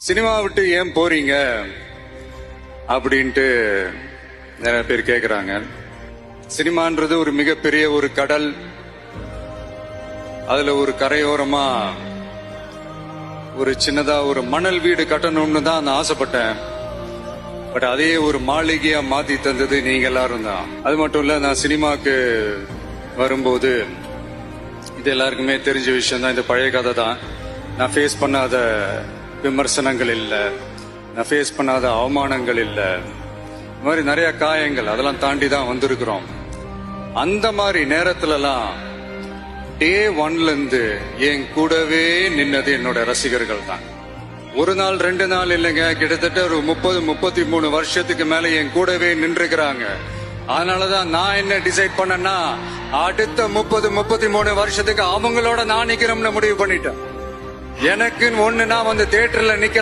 Cinema விட்டு ஏன் போறீங்க அப்படின்ட்டு நிறைய பேர் கேக்குறாங்க. சினிமான்றது ஒரு மிகப்பெரிய ஒரு கடல். அதுல ஒரு கரையோரமா ஒரு சின்னதா ஒரு மணல் வீடு கட்டணும்னு தான் நான் ஆசைப்பட்டேன். பட் அதே ஒரு மாளிகையா மாத்தி தந்தது நீங்க எல்லாரும் தான். அது மட்டும் இல்ல, நான் சினிமாக்கு வரும்போது இது எல்லாருக்குமே தெரிஞ்ச விஷயம் தான். இந்த பழைய கதை தான். நான் ஃபேஸ் பண்ணாத விமர்சனங்கள் இல்ல, நான் ஃபேஸ் பண்ணாத அவமானங்கள் இல்ல, இந்த மாதிரி நிறைய காயங்கள் அதெல்லாம் தாண்டி தான் வந்திருக்கிறோம். அந்த மாதிரி நேரத்துலலாம் டே ஒன்ல இருந்து என் கூடவே நின்னது என்னோட ரசிகர்கள் தான். ஒரு நாள் 2 நாள் இல்லைங்க, கிட்டத்தட்ட ஒரு 30-33 வருஷத்துக்கு மேல என் கூடவே நின்றுக்கிறாங்க. அதனாலதான் நான் என்ன டிசைட் பண்ணேன்னா, அடுத்த 30-33 வருஷத்துக்கு அவங்களோட நான் நிக்கிறோம்னு முடிவு பண்ணிட்டேன். எனக்கு ஒண்ணு, நான் வந்து தியேட்டர்ல நிக்க